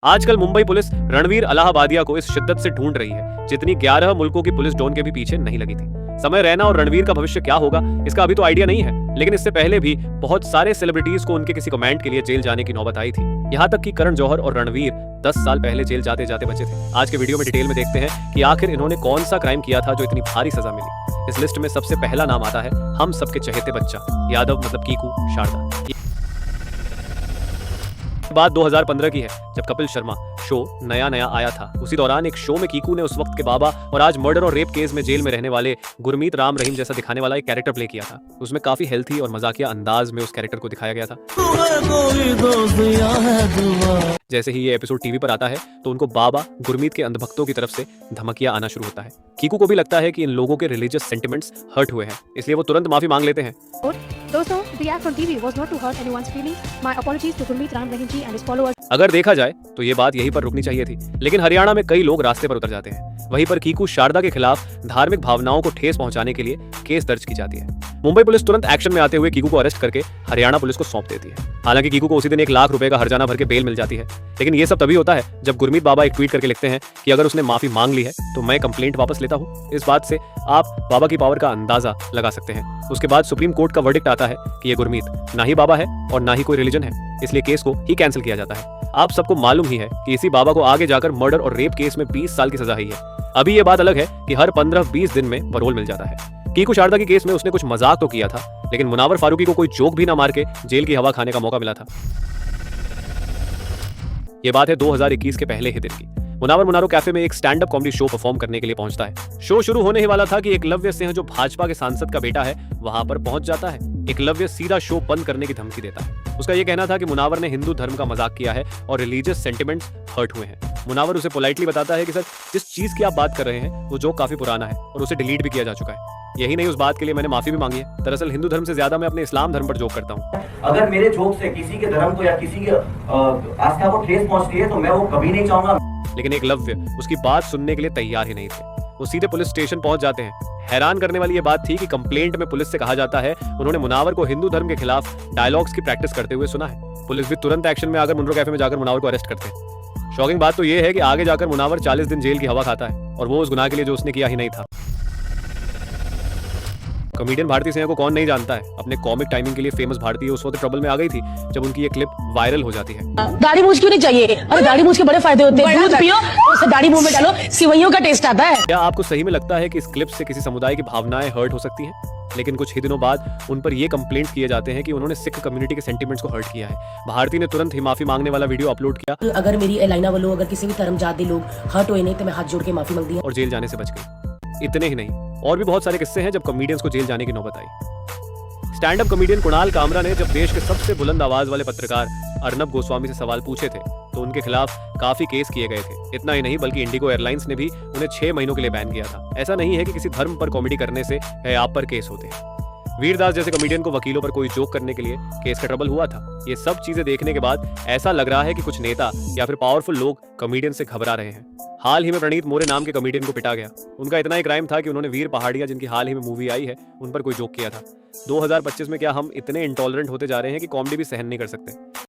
आजकल मुंबई पुलिस रणवीर अलाहाबादिया को इस शिद्दत से ढूंढ रही है जितनी 11 मुल्कों की पुलिस डॉन के भी पीछे नहीं लगी थी। समय रैना और रणवीर का भविष्य क्या होगा इसका अभी तो आइडिया नहीं है, लेकिन इससे पहले भी बहुत सारे सेलिब्रिटीज को उनके किसी कमेंट के लिए जेल जाने की नौबत आई थी। यहाँ तक कि करण जौहर और रणवीर 10 साल पहले जेल जाते जाते बचे थे। आज के वीडियो में डिटेल में देखते हैं कि आखिर इन्होंने कौन सा क्राइम किया था जो इतनी भारी सजा मिली। इस लिस्ट में सबसे पहला नाम आता है हम सबके चहेते बच्चा यादव मतलब कीकू शारदा। बात 2015 की है जब कपिल शर्मा शो नया आया था। उसी दौरान एक शो में कीकू ने उस वक्त के बाबा और आज मर्डर और रेप केस में जेल में रहने वाले गुरमीत राम रहीम जैसा दिखाने वाला एक कैरेक्टर प्ले किया था। उसमें काफी हेल्थी और मजाकिया अंदाज में उस कैरेक्टर को दिखाया गया था। जैसे ही ये एपिसोड टीवी पर आता है तो उनको बाबा गुरमीत के अंधभक्तों की तरफ से धमकियां आना शुरू होता है। कीकू को भी लगता है कि इन लोगों के रिलीजियस सेंटिमेंट्स हर्ट हुए हैं, इसलिए वो तुरंत माफी मांग लेते हैं। दोस्तों, the act on TV was not to hurt anyone's feelings. My apologies to Gurmeet Ram Rahim ji and his followers. अगर देखा जाए तो ये बात यहीं पर रुकनी चाहिए थी, लेकिन हरियाणा में कई लोग रास्ते पर उतर जाते हैं। वहीं पर कीकू शारदा के खिलाफ धार्मिक भावनाओं को ठेस पहुंचाने के लिए केस दर्ज की जाती है। मुंबई पुलिस तुरंत एक्शन में आते हुए कीकू को अरेस्ट करके हरियाणा पुलिस को सौंप देती है। हालांकि कीकू को उसी दिन 1 लाख रुपए का हर्जाना भर के बेल मिल जाती है, लेकिन ये सब तभी होता है जब गुरमीत बाबा एक ट्वीट करके लिखते हैं कि अगर उसने माफी मांग ली है तो मैं कंप्लेंट वापस लेता हूँ। इस बात से आप बाबा की पावर का अंदाजा लगा सकते हैं। उसके बाद सुप्रीम कोर्ट का वर्डिक्ट आता है कि ये गुरमीत ना ही बाबा है और ना ही कोई रिलीजन है, इसलिए केस को ही कैंसिल किया जाता है। आप सबको मालूम ही है कि इसी बाबा को आगे जाकर मर्डर और रेप केस में 20 साल की सजा हुई है। अभी ये बात अलग है कि हर 15-20 दिन में पैरोल मिल जाता है। कीकू शारदा के केस में उसने कुछ मजाक तो किया था, लेकिन मुनावर फारूकी को कोई जोक भी ना मार के जेल की हवा खाने का मौका मिला था। ये बात है 2021 के पहले ही दिन की। मुनावर मुनारो कैफे में एक stand up comedy show perform करने के लिए पहुंचता है। शो शुरू होने ही वाला था कि एकलव्य सिंह जो भाजपा के सांसद का बेटा है वहां पर पहुंच जाता है। एकलव्य सीधा शो बंद करने की धमकी देता है। उसका यह कहना था कि मुनावर ने हिंदू धर्म का मजाक किया है और रिलीजियस सेंटिमेंट्स हर्ट हुए हैं। मुनावर उसे पोलाइटली बताता है कि सर जिस चीज की आप बात कर रहे हैं वो जोक काफी पुराना है और उसे डिलीट भी किया जा चुका है। यही नहीं, उस बात के लिए मैंने माफी भी मांगी है। दरअसल हिंदू धर्म से ज्यादा मैं अपने इस्लाम धर्म पर जोक करता हूँ। अगर मेरे जोक से किसी के धर्म को या किसी की आस्था को ठेस पहुंचती है तो मैं वो कभी नहीं चाहूंगा। लेकिन एकलव्य उसकी बात सुनने के लिए तैयार ही नहीं थे। वो सीधे पुलिस स्टेशन पहुंच जाते हैं। हैरान करने वाली ये बात थी कि कंप्लेंट में पुलिस से कहा जाता है उन्होंने मुनावर को हिंदू धर्म के खिलाफ डायलॉग्स की प्रैक्टिस करते हुए सुना है। पुलिस भी तुरंत एक्शन में आकर मुनरो कैफे में जाकर मुनावर को अरेस्ट करते हैं। शॉकिंग बात तो ये है कि आगे जाकर मुनावर 40 दिन जेल की हवा खाता है, और वो उस गुनाह के लिए जो उसने किया ही नहीं था। कॉमेडियन भारती सिंह को कौन नहीं जानता है। अपने कॉमिक टाइमिंग के लिए फेमस भारती उस वक्त ट्रबल में आ गई थी जब उनकी ये क्लिप वायरल हो जाती है। दाढ़ी मूछ क्यों नहीं चाहिए? अरे दाढ़ी मूछ के बड़े फायदे होते हैं। दूध पियो, उससे दाढ़ी मुंह में डालो, सिवैयों का टेस्ट आता है। क्या आपको सही में लगता है कि इस क्लिप से किसी समुदाय की भावनाएं हर्ट हो सकती हैं? लेकिन कुछ ही दिनों बाद उन पर ये कंप्लेंट्स किए जाते हैं कि उन्होंने सिख कम्युनिटी के सेंटिमेंट्स को हर्ट किया है। भारती ने तुरंत ही माफी मांगने वाला वीडियो अपलोड किया। अगर मेरी एलाइना वालों अगर किसी भी धर्म जात दे लोग हर्ट हुए नहीं तो मैं हाथ जोड़ के माफी मांगती हूं और जेल जाने से बच गई। इतने ही नहीं, और भी बहुत सारे किस्से हैं जब कॉमेडियंस को जेल जाने की नौबत आई। Stand up comedian Kunal Kamra ने जब देश के सबसे बुलंद आवाज वाले पत्रकार अर्नब गोस्वामी से सवाल पूछे थे तो उनके खिलाफ काफी केस किए गए थे। इतना ही नहीं बल्कि इंडिगो एयरलाइंस ने भी उन्हें 6 महीनों के लिए बैन किया था। ऐसा नहीं है कि किसी धर्म पर कॉमेडी करने से आप पर केस होते हैं। वीरदास जैसे कॉमेडियन को वकीलों पर कोई जोक करने के लिए केस का ट्रबल हुआ था। ये सब चीजें देखने के बाद ऐसा लग रहा है कि कुछ नेता या फिर पावरफुल लोग कॉमेडियन से घबरा रहे हैं। हाल ही में प्रणीत मोरे नाम के कॉमेडियन को पिटा गया। उनका इतना ही क्राइम था कि उन्होंने वीर पहाड़िया जिनकी हाल ही में मूवी आई है उन पर कोई जोक किया था। 2025 में क्या हम इतने इंटॉलरेंट होते जा रहे हैं कि कॉमेडी भी सहन नहीं कर सकते।